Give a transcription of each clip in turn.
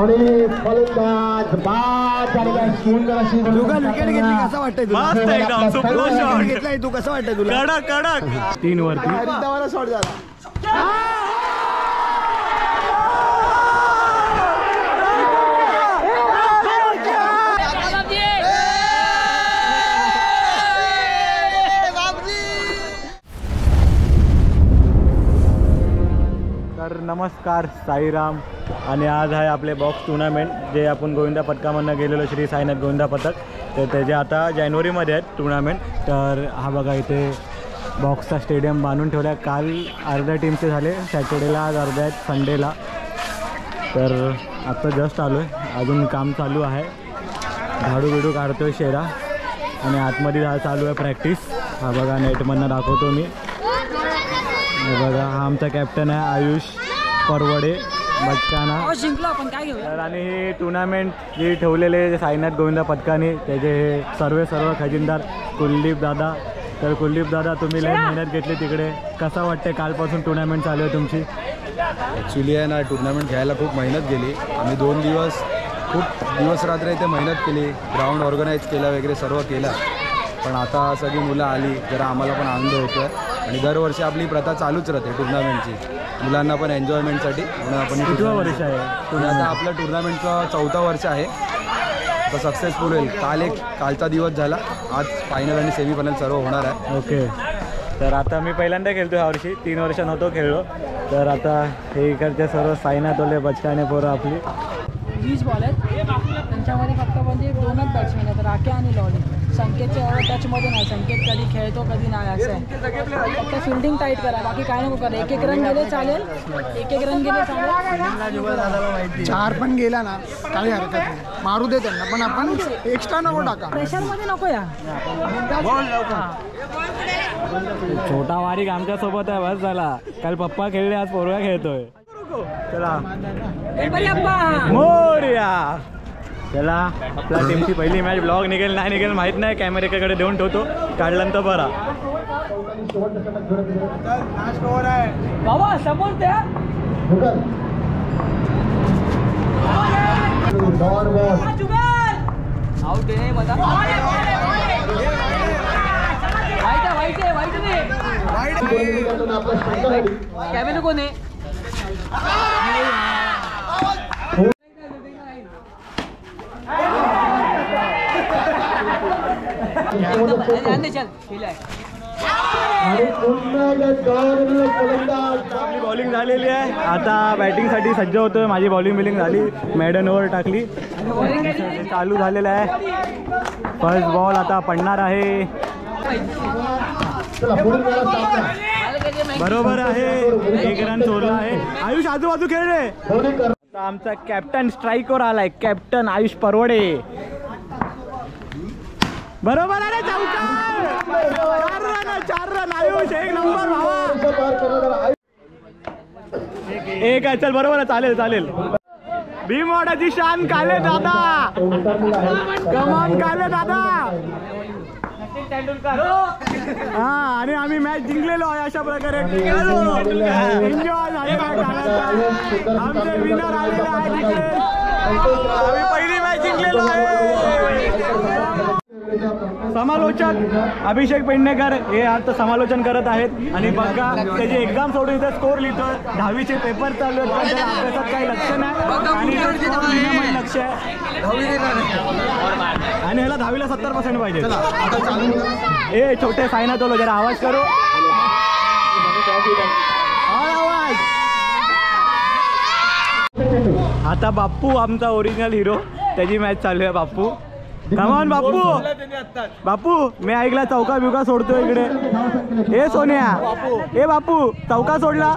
आणि फलंदाज बाद आणि सुंदर अशी विकेट घेतली. कसं वाटतंय तुला? मस्त एकदम सुपर शॉट घेतलाय तू. कसं वाटतंय तुला? कडक कडक 3 वरती रिद्धावाला शॉट झाला. तर नमस्कार साईराम. आणि आज आहे आपले बॉक्स टुर्नामेंट जे आपण गोविंदा पथकामधनं गेलेलो श्री साईनाथ गोविंदा पथक. तर त्याचे आता जानेवारीमध्ये आहेत टुर्नामेंट. तर हा बघा इथे बॉक्सचा स्टेडियम बांधून ठेवला. काल अर्ध्या टीमचे झाले, सॅटर्डेला आज अर्ध्या आहेत संडेला. तर आत्ता जस्ट आलो आहे, अजून काम चालू आहे. झाडू बिडू काढतो आहे शेरा आणि आतमध्ये चालू आहे प्रॅक्टिस. हा बघा नेटमधनं दाखवतो मी. बघा हा आमचा कॅप्टन आहे आयुष परवडे बच्चाना. तर आणि हे टुर्नामेंट जे ठेवलेले साईनाथ गोविंदा पथकाने त्याचे सर्व खजिनदार कुलदीप दादा. तर कुलदीप दादा तुम्ही लय मेहनत घेतली तिकडे, कसं वाटतं कालपासून टुर्नामेंट चालू आहे तुमची? ॲक्च्युली आहे ना टुर्नामेंट घ्यायला खूप मेहनत गेली. आम्ही 2 दिवस खूप दिवस रात्र इथे मेहनत केली, ग्राउंड ऑर्गनाईज केला वगैरे सर्व केलं. पण आता सगळी मुलं आली, जरा आम्हाला पण आनंद होतो आहे. आणि दरवर्षी आपली प्रथा चालूच राहते टुर्नामेंटची, मुलांना पण एन्जॉयमेंटसाठी. म्हणून आपण कितवं वर्ष आहे? आता आपलं टुर्नामेंटचं 4थं वर्ष आहे. तर सक्सेसफुल होईल. कालचा दिवस झाला, आज फायनल आणि सेमीफायनल सर्व होणार आहे. ओके. तर आता मी पहिल्यांदा खेळतो ह्या वर्षी, 3 वर्ष नव्हतो खेळलो. तर आता हे इकडचे सर्व साईनाथवाले बचकाने पोरं आपली. 20 बॉल आहेत, त्यांच्यामध्ये फक्त म्हणजे 2च बॅट्समॅन आहेत, राखे आणि लॉली. संकेतच्या एवढं टचमध्ये नाही, संकेत कधी खेळतो कधी नाही असं आहे. फक्त फिल्डिंग टाईट करा, बाकी काय नको करा. 1-1 रन गेले चालेल, 1-1 रन गेले चालेल. 4 पण गेला ना काही हरकत नाही, मारू दे त्यांना. पण आपण एक्स्ट्रा नको टाका, प्रेशरमध्ये नको या. छोटा वारीक आमच्यासोबत आहे, बस झाला. काल पप्पा खेळले, आज पोरगा खेळतोय. चला मोरया. चला आपल्या टीमची पहिली मॅच. ब्लॉग निघेल नाही निघेल माहीत नाही, कॅमेऱ्याकडे देऊन ठेवतो, काढल्यानंतर बरा. बाबा समोर द्या. आउट आहे बघा. वाईट कॅमेरा कोण आहे? आपली बॉलिंग झालेली आहे, आता बॅटिंगसाठी सज्ज होतोय. माझी बॉलिंग झाली, मॅडन ओव्हर टाकली, चालू झालेलं आहे. फर्स्ट बॉल आता पडणार आहे. बरोबर आहे, 1 रन सोडला आहे. आयुष आजूबाजू खेळ रे. आता आमचा कॅप्टन स्ट्राईकवर आलाय, कॅप्टन आयुष परवडे. बरोबर आहे, 4 रन आयुष, 1 नंबर भावा. 1 आहे, चल बरोबर आहे, चालेल चालेल. भीमवाडाची शान काले दादा, कमान काले दादा. हा आणि आम्ही मॅच जिंकलेलो आहे अशा प्रकारे. एन्जॉय आमचे विनर आलेले आहे तिकडे. आम्ही पहिली मॅच जिंकलेलो आहे. समालोचक अभिषेक पेडणेकर हे आता समालोचन करत आहेत. आणि बघा त्याची एक्झाम सोडून इथे स्कोर लिहितोय. 10वीचे पेपर चालू आहेत, पण त्याला अभ्यासात काही लक्ष नाही आणि लक्ष आहे. आणि ह्याला 10वीला 70% पाहिजे. ए छोटे साईनाथ ओलो जरा आवाज करो. आवाज. आता बाप्पू आमचा ओरिजिनल हिरो, त्याची मॅच चालू आहे. बाप्पू कमान बाप्पू. बाप्पू मी ऐकला चौका बिवका सोडतोय इकडे. ए सोन्या, ए बापू चौका सोडला.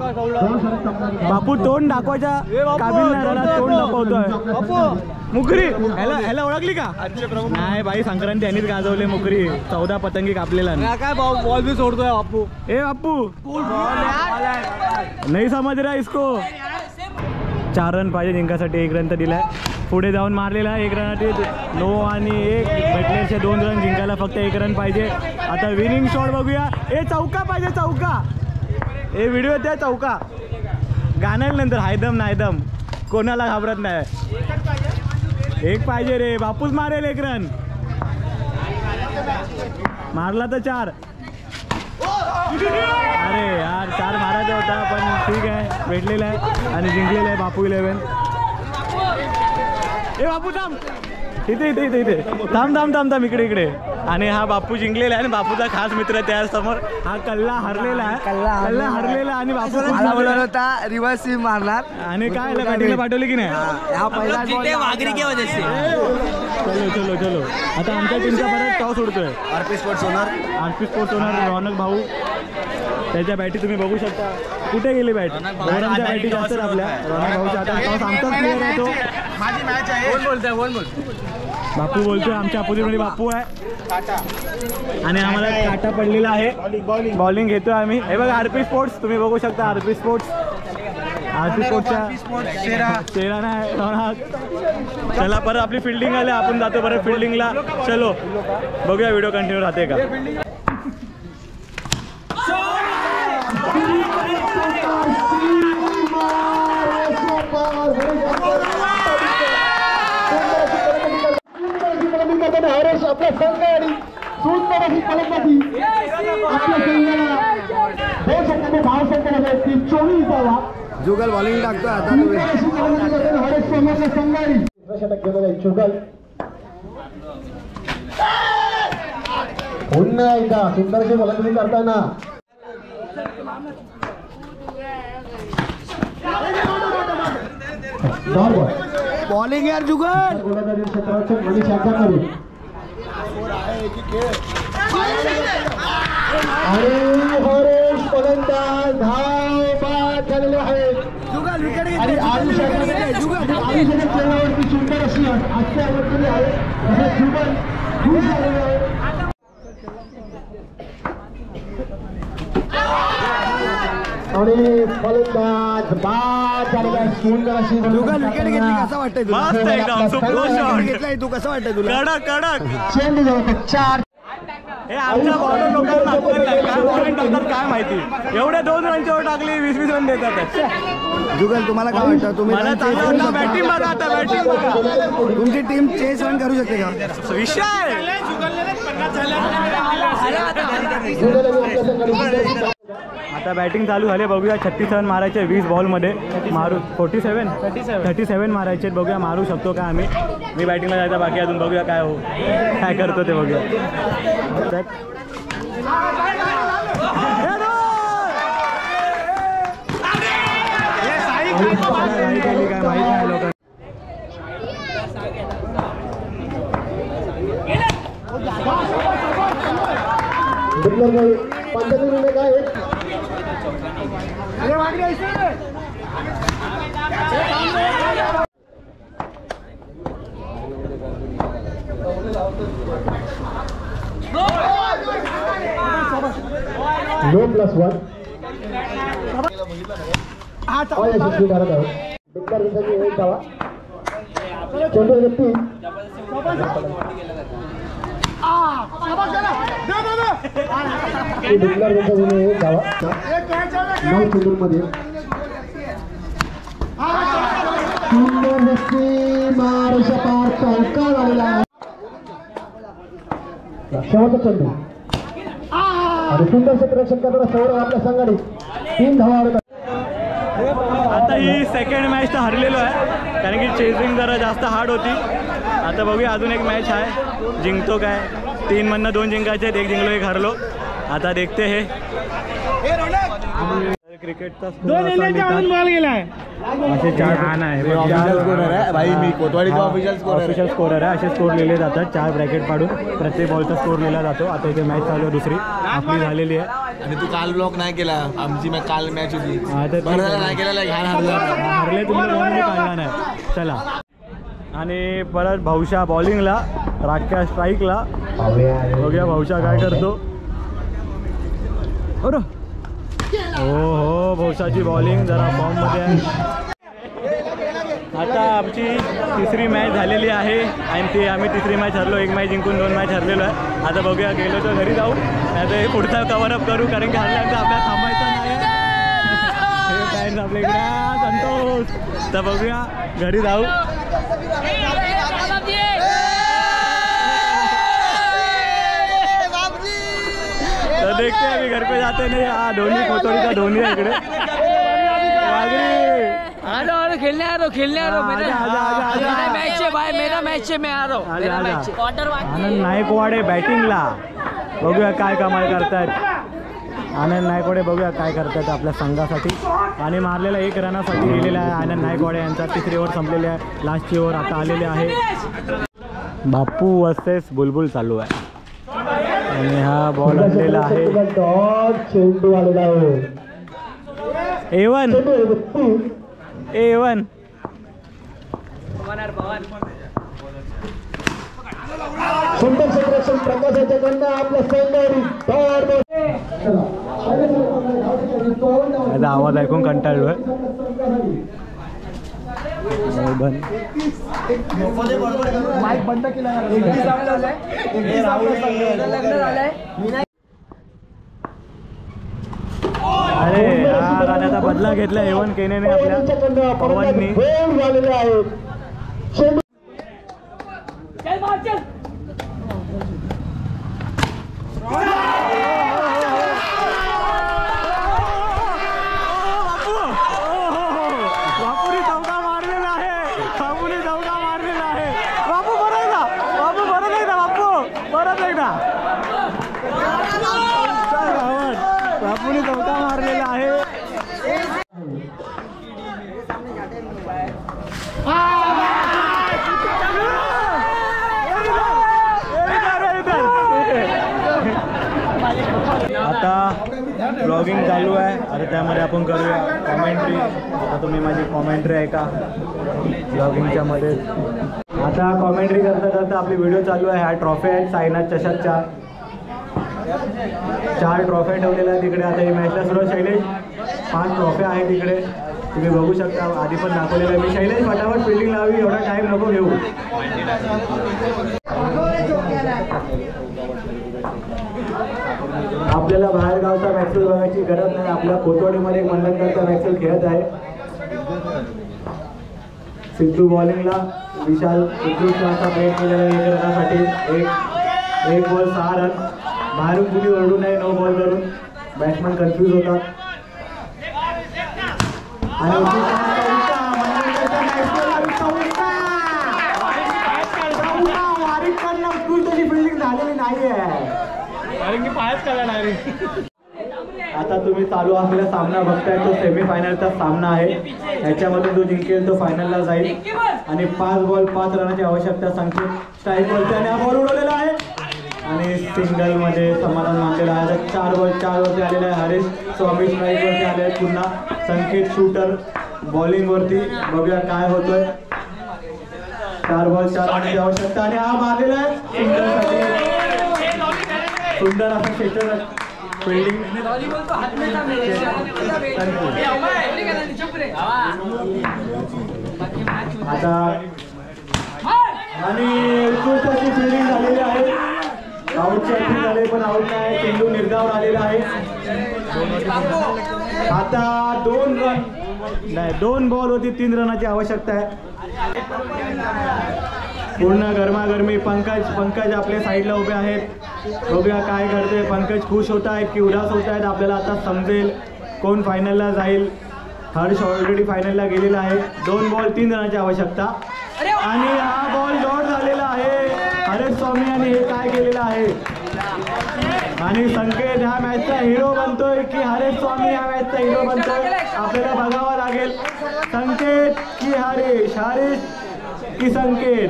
बापू तोंड दाखवायच्या काबिल नाही राहिला, तोंड दाखवतोय. मुकरी ह्याला ओळखली का? नाही बाई, संक्रांती यांनीच गाजवले मुकरी. 14 पतंगी कापलेला काय. बॉल भी सोडतोय बापू. ए बापू नहीं समझ रहा इसको. 4 रन पाहिजे जिंकासाठी, 1 रन तर दिलाय. पुढे जाऊन मारलेला आहे 1 रनासाठी 9 आणि 1 भेटल्याचे 2 रन जिंकायला फक्त 1 रन पाहिजे. आता विनिंग शॉट बघूया. चौका पाहिजे चौका. व्हिडिओ द्या चौका गाणं नंतर हायदम नायदम कोणाला घाबरत नाही. 1 पाहिजे रे. बापूच मारेल 1 रन. मारला तर 4. अरे यार 4 मारायचा होता पण ठीक आहे भेटलेला आहे आणि जिंकलेला आहे बापू 11. बापू थांब इथे इथे इथे इथे थांब थांब थांब थांब इकडे. आणि हा बापू जिंकलेला आहे आणि बापूचा खास मित्र आहे त्यासमोर. हा कल्ला हरलेला आहे. कल्ला हरलेला आणि बापू बोलत होता रिव्हर्स स्विंग मारणार आणि काय बॅटिंगला पाठवली की नाही. चलो चलो चलो आता आमच्या टीमचा परत टॉस उडतोय. आरपी स्पोर्ट्स ओनर रौनक भाऊ त्याच्या बॅटी तुम्ही बघू शकता. कुठे गेली बॅट. आमच्या बॅटी जास्त आपल्या रौनक भाऊच्या आता टॉस आमचाच प्लेअर आहे तो. माझी मॅच आहे. बापू बोलतोय आमच्या अपोजिटमध्ये बापू आहे आणि आम्हाला काटा पडलेला आहे. बॉलिंग घेतोय आम्ही. हे बघा आरपी स्पोर्ट्स तुम्ही बघू शकता. आरपी स्पोर्ट्सच्या चेहरा नाही रौनक. चला परत आपली फिल्डिंग आली आपण जातो परत फिल्डिंगला. चलो बघूया व्हिडिओ कंटिन्यू राहते का. हरेश आपल्या संघाने सुंदर फलंदाजी आपल्या संघाला 2 षटकांनी धाव संख्या 24 धावा. जुगल बॉलिंग टाकतोय आता. हरेश सोमरच्या संघाने षटक घेऊन जुगल पुन्हा एकदा सुंदरशी फलंदाजी करताना बॉलिंग यार जुगल. गोलंदाजी क्षेत्राचे मनीष यांच्याकडे आणि हरेश फलंदाज धाव बाद झालेले आहेत. जुगल विकेट आणि आयुष्यावरती सुंदर अशी आजच्या आवडलेली आहे. जुगल खूप झालेले आहे. आणि फलंदाज बाद झालेला आहे. सुंदर अशी जुगल विकेट घेतली. कसं वाटतंय तुला. मस्त एकदम सुपर शॉट घेतलाय तू. कसं वाटतंय तुला. कडक कडक. चेंड जवळ 4. हे आमच्या बॉलर लोकांना काय बॉलिंग टाकतात काय माहिती. एवढ्या 2 रनच्या वर टाकली 20-20 रन देतात. जुगल तुम्हाला काय वाटतं. तुम्ही मला चांगलं वाटलं. बॅटिंग बघा आता बॅटिंग बघा. तुमची टीम चेस रन करू शकते का. विषय आता बॅटिंग चालू झाली. बघूया 36 रन मारायचे 20 बॉलमध्ये. मारू 37 मारायचे. बघूया मारू शकतो का आम्ही. मी बॅटिंगला जायचं बाकी अजून. बघूया काय करतो ते बघूया. काय माहिती नाही लोकांना. नो +1 यशस्वी करत आहे. डिक्लेअर दिवसाची 1 धावा. चेंडू 3. डिक्लेअर दिवसाची 1 धावा 9 चेंडूंमध्ये. सुंदर व्यक्ती महाराष्ट्र पार चौका झालेला आहे. शेवटचा चेंडू आणि सुंदर क्षेत्ररक्षण करताना सौरभ आपल्या संघाने 3 धावा. आता ही सेकंड मॅच तर हरलेलो आहे कारण की चेसिंग जरा जास्त हार्ड होती. आता बघूया अजून एक मॅच आहे. जिंकतो काय. 3 मधनं 2 जिंकायचे आहेत. 1 जिंकलो 1 हरलो. आता देखते हे क्रिकेटचा बॉल गेलाय. असे 4 रन आहे. ऑफिशियल स्कोरर आहे. असे स्कोर लिहिले जातात 4 ब्रॅकेट पाडून. प्रत्येक बॉलचा स्कोर लिहिला जातो. आता इथे मॅच चालू आहे दुसरी आपली झालेली आहे. आणि तू काल ब्लॉक नाही केला. आमची काल मॅच होती. नाही केलेला हरले तुम्ही काढला नाही. चला आणि परत भाऊशा बॉलिंगला. राख्या स्ट्राईकला. बघूया भाऊशा काय करतो. हो भाऊशाची बॉलिंग जरा फॉर्म मध्ये आहे. आता आमची तिसरी मॅच झालेली आहे आणि ती आम्ही तिसरी मॅच हरलो. 1 मॅच जिंकून 2 मॅच हरलेलो आहे. आता बघूया गेलो तर घरी जाऊ नाही तर हे पुढचा कव्हरअप करू कारण की हरल्यानंतर आपल्याला थांबायचं नाही आहे. आपल्या इकडे संतोष तर बघूया घरी जाऊ. तो देखते अभी घर पे जाते नहीं. हाँ धोनी कोतवाली का धोनी है इकडे. खेलने आ रहा हूँ मेरा मैच है भाई, मेरा मैच है, मैं आ रहा हूँ. आनंद नायकवाडे बॅटिंगला. बघूया काय कमाल करतायत आनंद नायकवाडे. बघूया काय करतायत आपल्या संघासाठी. आणि मारलेला 1 रनासाठी गेलेला आहे आनंद नायकवाडे यांचा. तिसरी ओव्हर संपलेली आहे. लास्टची ओव्हर आता आलेली आहे. बापू वर्सेस बुलबुल चालू आहे आणि हा बॉल आणलेला आहे. A1 सुंदर क्षेत्ररक्षण प्रकाशाच्याकडनं आपल्या याचा आवाज ऐकून कंटाळलोय. माईक बंद केला. अरे हा राण्याचा बदला घेतला A1 केनेने आपल्या पवननी. झालेले आहेत. बापूने चौका मारलेला आहे. आता ब्लॉगिंग चालू आहे. आता त्यामध्ये आपण करूया कॉमेंट्री. आता तुम्ही माझी कॉमेंट्री ऐका ब्लॉगिंगच्या मध्ये. आता कॉमेंट्री करता करता आपली व्हिडिओ चालू आहे. ह्या ट्रॉफी आहेत साईनाथ चषकच्या. 4 ट्रॉफ्या ठेवलेल्या आहेत तिकडे. आता ही मॅचला सुरुवात. शैलेश 5 ट्रॉफ्या आहेत तिकडे तुम्ही बघू शकता. आधी पण दाखवलेलं आहे मी. शैलेश फटाफट फिल्डिंग लावी. एवढा टाईम नको घेऊ. आपल्याला बाहेर गावचा मॅक्सेल बघायची गरज नाही. आपल्या कोतवाडीमध्ये एक मंडणकरचा मॅक्सेल खेळत आहे. सिद्धू बॉलिंगला. विशाल उत्कृष्ट प्रयत्न केलेला 1 रनासाठी. एक बॉल 6 रन. बाहेरून कुणी ओरडू नये नो बॉल करून. बॅट्समन कन्फ्यूज होतात. उत्कृष्ट फिल्डिंग झालेली नाही आहे. आता तुम्ही चालू असलेला सामना बघताय तो सेमीफायनलचा सामना आहे. याच्यामध्ये जो जिंकेल तो फायनलला जाईल. आणि 5 बॉल 5 रनाची आवश्यकता. संकेत स्ट्राईक वरती आणि हा बॉल उडवलेला आहे आणि सिंगल मध्ये समाधान मानलेला आहे. 4 बॉल 4 वरती आलेला आहे. हरीश स्वामी स्ट्राईक वरती आले आहेत. पुन्हा संकेत शूटर बॉलिंग वरती. बघूया काय होतोय. 4 बॉल 4 रनाची आवश्यकता आणि हा मारलेला आहे सिंगलसाठी. सुंदर असं क्षेत्र फिल्डिंग. आता आणि उत्कृष्ट अशी फिल्डिंग झालेली आहे. आउटची अटी झाले पण आउट नाही. चेंडू निर्धावर आलेला आहे. आता 2 रन नाही 2 बॉल होती 3 रनाची आवश्यकता आहे. पूर्ण गरमागरमी. पंकज आपल्या साईडला उभे आहेत. बघूया काय करते. पंकज खुश होत आहेत की उदास होत आहेत आपल्याला आता समजेल कोण फायनलला जाईल. हर्ष ऑलरेडी फायनलला गेलेला आहे. 2 बॉल 3 रनाची आवश्यकता आणि हा बॉल डॉट झालेला आहे. हरेश स्वामी यांनी हे काय केलेलं आहे. आणि संकेत ह्या मॅचचा हिरो बनतोय की हरेश स्वामी ह्या मॅचचा हिरो बनतोय आपल्याला बघावं लागेल. संकेत की हरीश, हरीश की संकेत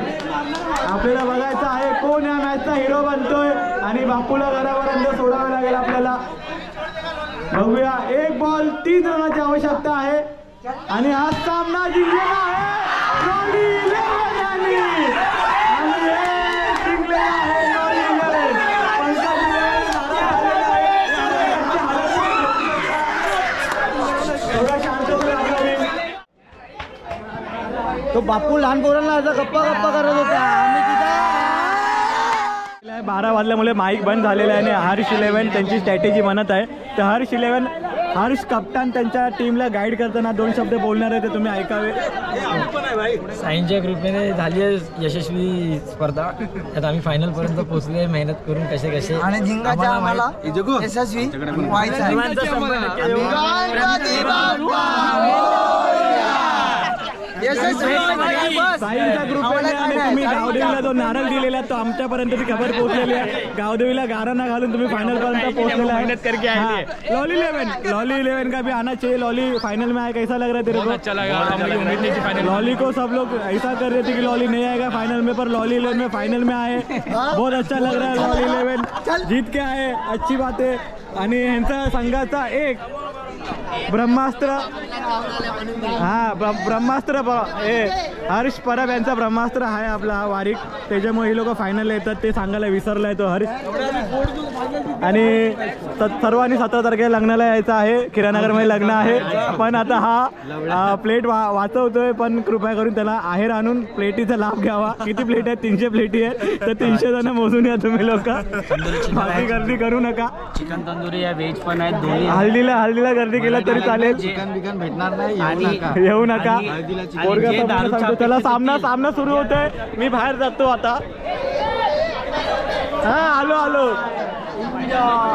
आपल्याला बघायचं आहे कोण या मॅचचा हिरो बनतोय. आणि बापूला घरापर्यंत सोडावं लागेल आपल्याला. बघूया. 1 बॉल 3 रनाची आवश्यकता आहे आणि हा सामना जिंकलेला आहे. तो बापू लहान पोरांना असं गप्पा करत होता. आम्ही तिथं 12 वाजल्यामुळे माईक बंद झालेला आहे आणि हर्ष 11 त्यांची स्ट्रॅटेजी म्हणत आहे. तर हर्ष कप्तान त्यांच्या टीमला गाईड करताना 2 शब्द बोलणार आहे, ते तुम्ही ऐकावे. साईंच्या कृपेने झाली आहे यशस्वी स्पर्धा. त्यात आम्ही फायनलपर्यंत पोहोचले, मेहनत करून कसे आणि जिंकायचं आम्हाला यशस्वी व्हायचं आहे. साईंच्या कृपेने आणि तुम्ही गावदेवीला जो नारळ दिलेला तो आमच्यापर्यंत ती खबर पोहोचलेली आहे. गावदेवीला गारांना घालून तुम्ही फाइनल पर्यंत पोहोचलेला है. लॉली 11 का भी आना चाहिए. लॉली फाइनल में आया, कैसा लग रहा है तेरे को? अच्छा लगा. लॉली को सब लोग ऐसा कर रहे थे कि लॉली नहीं आएगा फाइनल में, पर लॉली 11 में फाइनल में आए. बहुत अच्छा लग रहा है. लॉली 11 जीत के आए, अच्छी बात है. आणि ह्यांचा संघाचा एक ब्रह्मास्त्र, ब्रह्मास्त्र हर्ष परब यांचा ब्रह्मास्त्र आहे आपला वारीक. त्याच्यामुळे ही लोक फायनल येतात ते सांगायला विसरलाय तो हर्ष. आणि सर्वांनी 17 तारखेला लग्नाला यायचं आहे. किराणनगरमध्ये लग्न आहे. पण आता हा प्लेट वाचवतोय, पण कृपया करून त्याला आहेर आणून प्लेटीचा लाभ घ्यावा. किती प्लेट आहेत? 300 प्लेटी आहेत. तर 300 जण मोजून या तुम्ही लोक. बाकी गर्दी करू नका. चिकन तंदुरी या व्हेज पण आहेत दोन्ही. हल्दीला गर्दी केलं तरी चालेल. चिकन भेटणार नाही, येऊ नका. त्याला सामना सुरू होतोय. मी बाहेर जातो आता. आलो.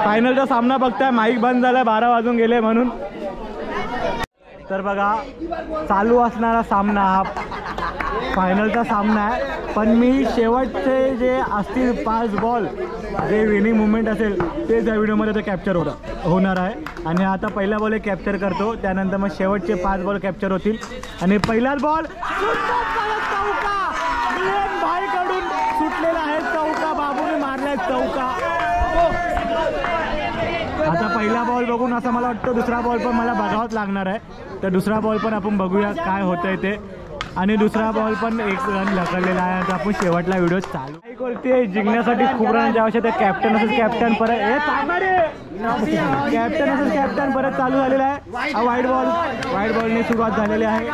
फायनलचा सामना बघताय. माईक बंद झालाय, 12 वाजून गेले म्हणून. तर बघा, चालू असणारा सामना हा फायनलचा सामना आहे. पण मी शेवटचे जे असतील 5 बॉल, जे विनिंग मुवमेंट असेल ते त्या व्हिडिओमध्ये ते कॅप्चर होणार आहे. आणि आता पहिला बॉल एक कॅप्चर करतो, त्यानंतर मग शेवटचे 5 बॉल कॅप्चर होतील. आणि पहिलाच बॉल चौका, भाईकडून सुटलेला आहे चौका. बाबूने मारलाय चौका. आता पहिला बॉल बघून असं मला वाटतं दुसरा बॉल पण मला बघावाच लागणार आहे. तर दुसरा बॉल पण आपण बघूया काय होतंय ते. आणि दुसरा बॉल पण 1 रन लकरलेला आहे. आता आपण शेवटला व्हिडिओ चालू करते. जिंकण्यासाठी खूप रनांची आवश्यकता. कॅप्टन असेल कॅप्टन परत कॅप्टन परत चालू झालेला आहे. हा वाईट बॉलने सुरुवात झालेली आहे.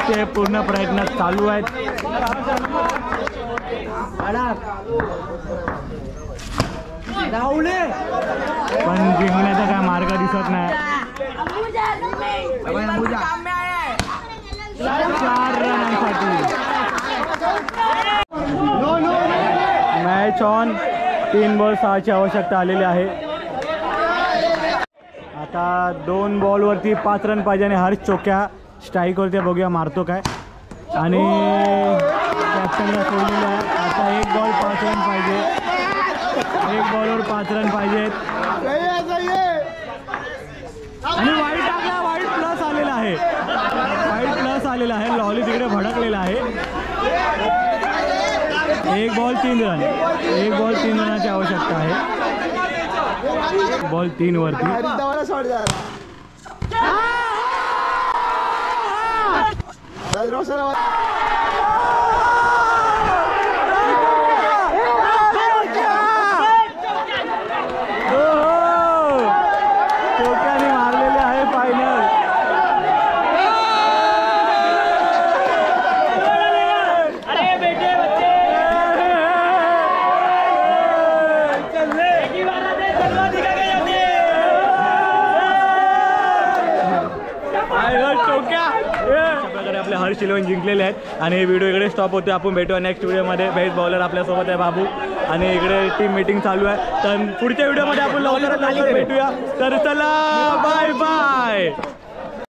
ते पूर्ण प्रयत्न चालू आहेत. पण जिंकण्याचा काय मार्ग दिसत नाही. 4 रनांसाठी मॅच ऑन. 3 बॉल 6ची आवश्यकता आलेली आहे. आता 2 बॉलवरती 5 रन पाहिजे आणि हर्ष चोक्या स्ट्राईकवरती बघूया मारतो काय. आणि कॅप्टनला सोडलेलं आहे. आता 1 बॉल 5 रन पाहिजे. 1 बॉलवर 5 रन पाहिजेत. आणि वाईट टाकला. वाईट प्लस आलेला आहे. लॉली तिकडे भडकलेला आहे. 1 बॉल 3 रन. 1 बॉल 3 रनाची आवश्यकता आहे. बॉल 3 वरती. चोक्याने मारलेले आहे फायनल. आपले हर्ष 11 जिंकलेले आहेत. आणि हे व्हिडिओ इकडे स्टॉप होते. आपण भेटूया नेक्स्ट व्हिडिओमध्ये. बेस्ट बॉलर आपल्यासोबत आहे बाबू. आणि इकडे टीम मीटिंग चालू आहे. तर पुढच्या व्हिडिओमध्ये आपण लवकरात लवकर भेटूया. तर चला, बाय बाय.